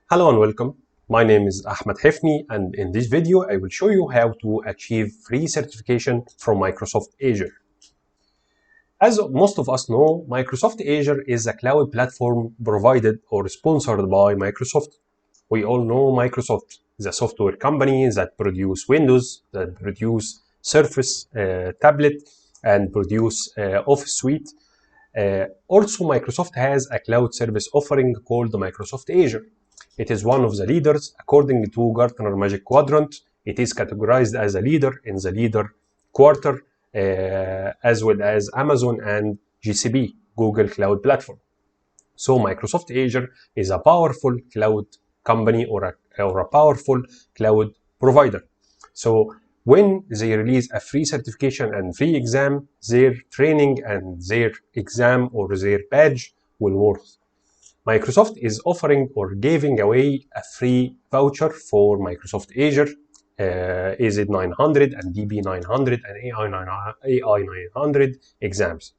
Hello and welcome. My name is Ahmed Hefni, and in this video I will show you how to achieve free certification from Microsoft Azure. As most of us know, Microsoft Azure is a cloud platform provided or sponsored by Microsoft. We all know Microsoft is a software company that produce Windows, that produce Surface tablet, and produce Office Suite. Also, Microsoft has a cloud service offering called Microsoft Azure. It is one of the leaders according to Gartner Magic Quadrant. It is categorized as a leader in the leader quarter, as well as Amazon and GCP, Google Cloud Platform. So Microsoft Azure is a powerful cloud company or a powerful cloud provider. So when they release a free certification and free exam, their training and their exam or their badge will worth. Microsoft is offering or giving away a free voucher for Microsoft Azure, AZ900 and DB900 and AI900 exams.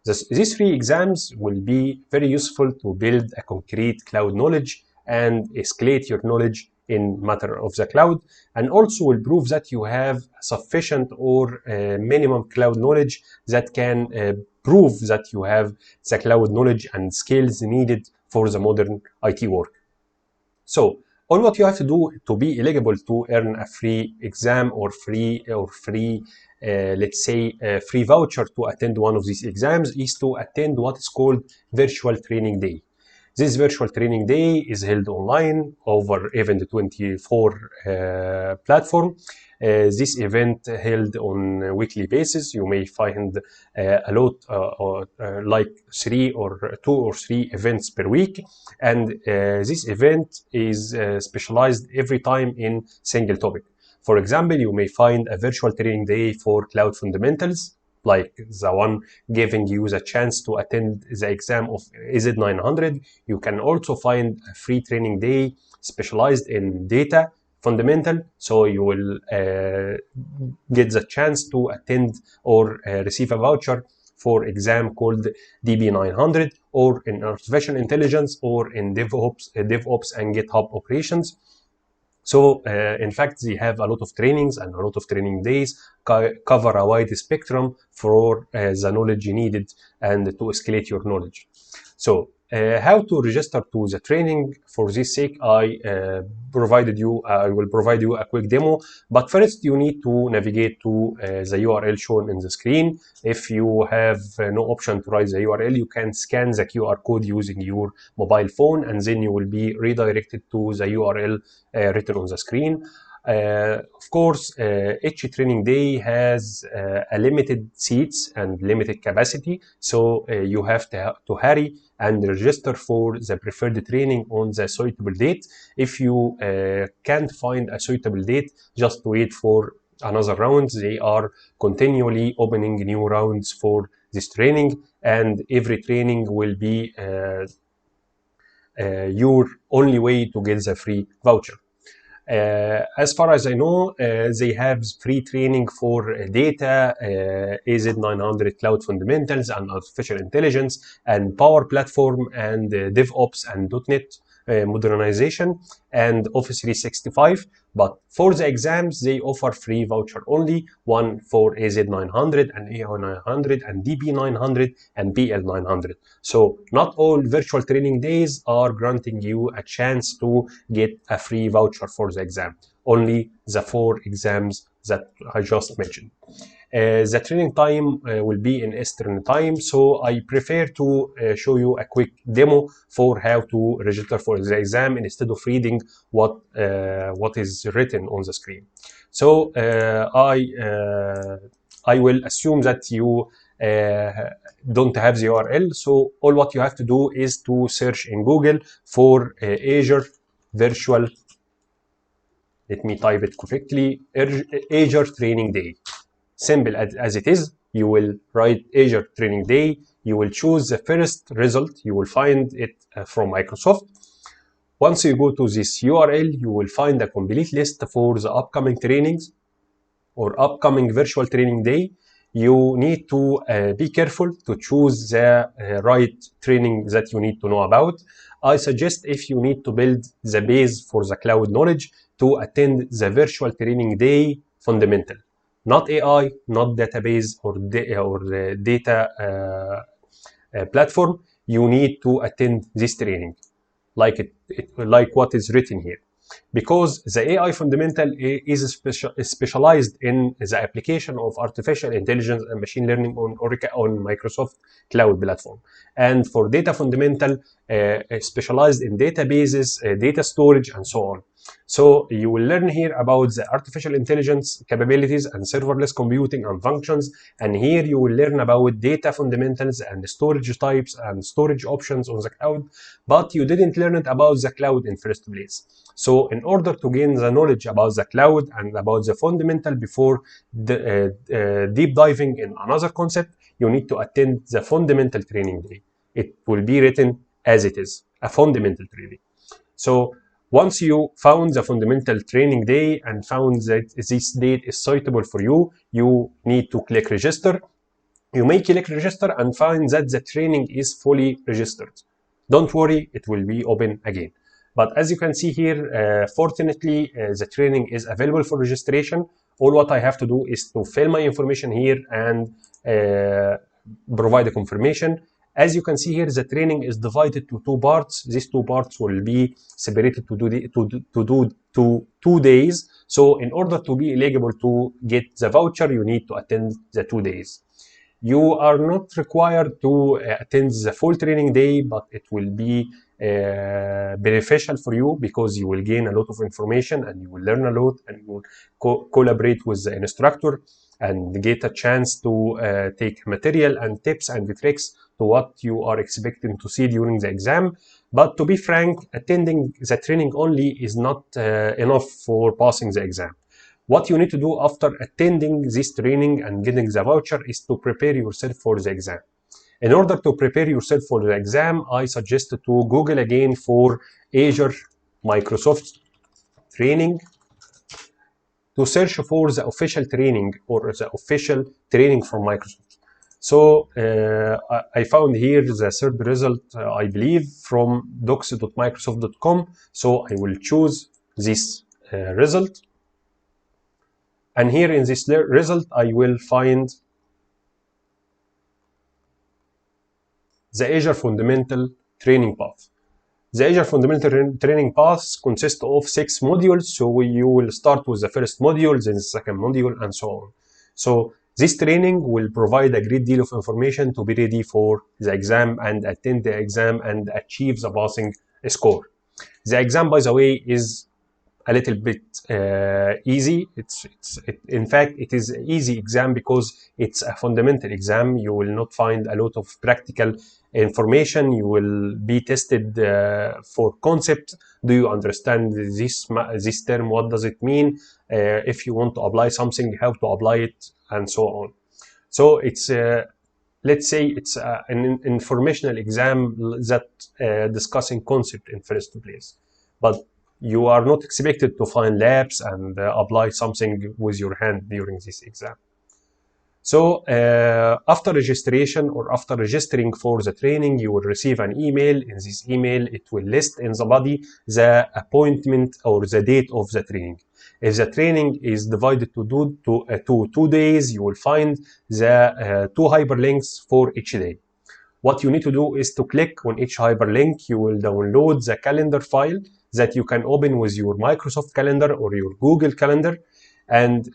These three exams will be very useful to build a concrete cloud knowledge and escalate your knowledge in matter of the cloud, and also will prove that you have sufficient or minimum cloud knowledge that can prove that you have the cloud knowledge and skills needed for the modern IT work. So all what you have to do to be eligible to earn a free exam or free let's say free voucher to attend one of these exams is to attend what is called virtual training day. This virtual training day is held online over Event 24 platform. This event held on a weekly basis. You may find a lot, like 2 or 3 events per week. And this event is specialized every time in single topic. For example, you may find a virtual training day for cloud fundamentals, like the one giving you the chance to attend the exam of AZ900. You can also find a free training day specialized in data fundamental, so you will get the chance to attend or receive a voucher for exam called DB900, or in artificial intelligence, or in DevOps and GitHub operations. So in fact, they have a lot of trainings and a lot of training days, cover a wide spectrum for the knowledge needed and to escalate your knowledge. So how to register to the training? For this sake, I will provide you a quick demo. But first, you need to navigate to the URL shown in the screen. If you have no option to write the URL, you can scan the QR code using your mobile phone, and then you will be redirected to the URL written on the screen. Of course, each training day has a limited seats and limited capacity, so you have to hurry and register for the preferred training on the suitable date. If you can't find a suitable date, just wait for another round. They are continually opening new rounds for this training, and every training will be your only way to get the free voucher. As far as I know, they have free training for data, AZ900 Cloud Fundamentals and Artificial Intelligence, and Power Platform, and DevOps and .NET modernization, and Office 365. But for the exams, they offer free voucher only, one for AZ900 and AI900 and DB900 and BL900. So not all virtual training days are granting you a chance to get a free voucher for the exam. Only the 4 exams that I just mentioned. The training time will be in Eastern time, so I prefer to show you a quick demo for how to register for the exam instead of reading what is written on the screen. So I will assume that you don't have the URL, so all what you have to do is to search in Google for Azure Virtual, let me type it correctly, Azure Training Day. Simple as it is, you will write Azure Training Day, you will choose the first result, you will find it from Microsoft. Once you go to this URL, you will find a complete list for the upcoming trainings or upcoming virtual training day. you need to be careful to choose the right training that you need to know about. I suggest, if you need to build the base for the cloud knowledge, to attend the virtual training day fundamental. Not AI, not database or data platform. You need to attend this training, like what is written here, because the AI fundamental is specialized in the application of artificial intelligence and machine learning on Oracle, on Microsoft Cloud Platform. And for data fundamental, specialized in databases, data storage, and so on. So you will learn here about the artificial intelligence capabilities and serverless computing and functions. And here you will learn about data fundamentals and storage types and storage options on the cloud. But you didn't learn it about the cloud in first place. So in order to gain the knowledge about the cloud and about the fundamental before deep diving in another concept, you need to attend the fundamental training day. It will be written as it is, a fundamental training. So once you found the fundamental training day and found that this date is suitable for you, you need to click register. You may click register and find that the training is fully registered. Don't worry, it will be open again. But as you can see here, fortunately, the training is available for registration. All what I have to do is to fill my information here and provide a confirmation. As you can see here, the training is divided to two parts. These two parts will be separated to 2 days. So in order to be eligible to get the voucher, you need to attend the 2 days. You are not required to attend the full training day, but it will be beneficial for you because you will gain a lot of information and you will learn a lot, and you will collaborate with the instructor and get a chance to take material and tips and tricks to what you are expecting to see during the exam. But to be frank, attending the training only is not enough for passing the exam. What you need to do after attending this training and getting the voucher is to prepare yourself for the exam. In order to prepare yourself for the exam, I suggest to Google again for Azure Microsoft training, to search for the official training or the official training from Microsoft. So I found here the third result, I believe, from docs.microsoft.com. So I will choose this result. And here in this result, I will find the Azure Fundamental Training Path. The Azure Fundamental Training Path consists of 6 modules. So you will start with the first module, then the second module, and so on. So this training will provide a great deal of information to be ready for the exam and attend the exam and achieve the passing score. The exam, by the way, is a little bit easy. In fact, it is an easy exam because it's a fundamental exam. You will not find a lot of practical information. You will be tested for concept. Do you understand this term? What does it mean? If you want to apply something, how to apply it, and so on. So it's let's say it's an informational exam that discussing concept in first place, but you are not expected to find labs and apply something with your hand during this exam. So after registration or after registering for the training, you will receive an email. In this email, it will list in the body the appointment or the date of the training. If the training is divided to 2 days, you will find the 2 hyperlinks for each day. What you need to do is to click on each hyperlink. You will download the calendar file that you can open with your Microsoft Calendar or your Google Calendar, and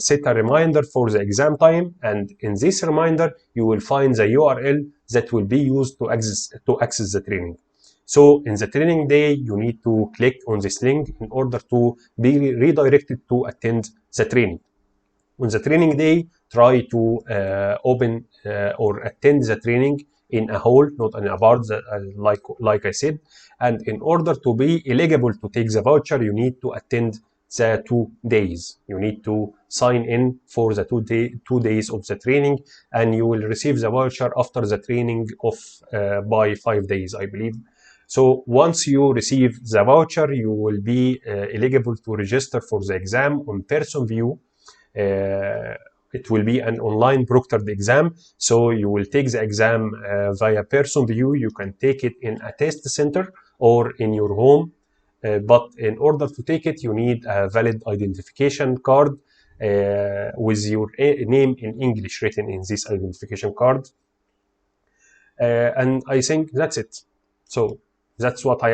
set a reminder for the exam time. And in this reminder, you will find the URL that will be used to access the training. So in the training day, you need to click on this link in order to be redirected to attend the training. On the training day, try to open or attend the training in a hall, not in a bar, like I said. And in order to be eligible to take the voucher, you need to attend the 2 days. You need to sign in for the 2 days of the training, and you will receive the voucher after the training of by 5 days, I believe. So once you receive the voucher, you will be eligible to register for the exam on person view. it will be an online proctored exam. So you will take the exam via person view. You can take it in a test center or in your home. But in order to take it, you need a valid identification card with your name in English written in this identification card. And I think that's it. So that's what I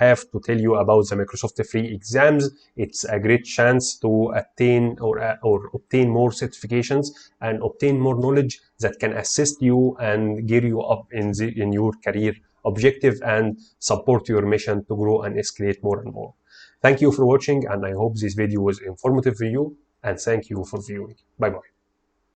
have to tell you about the Microsoft free exams. It's a great chance to attain or obtain more certifications and obtain more knowledge that can assist you and gear you up in your career objective and support your mission to grow and escalate more and more. Thank you for watching, and I hope this video was informative for you, and thank you for viewing. Bye bye.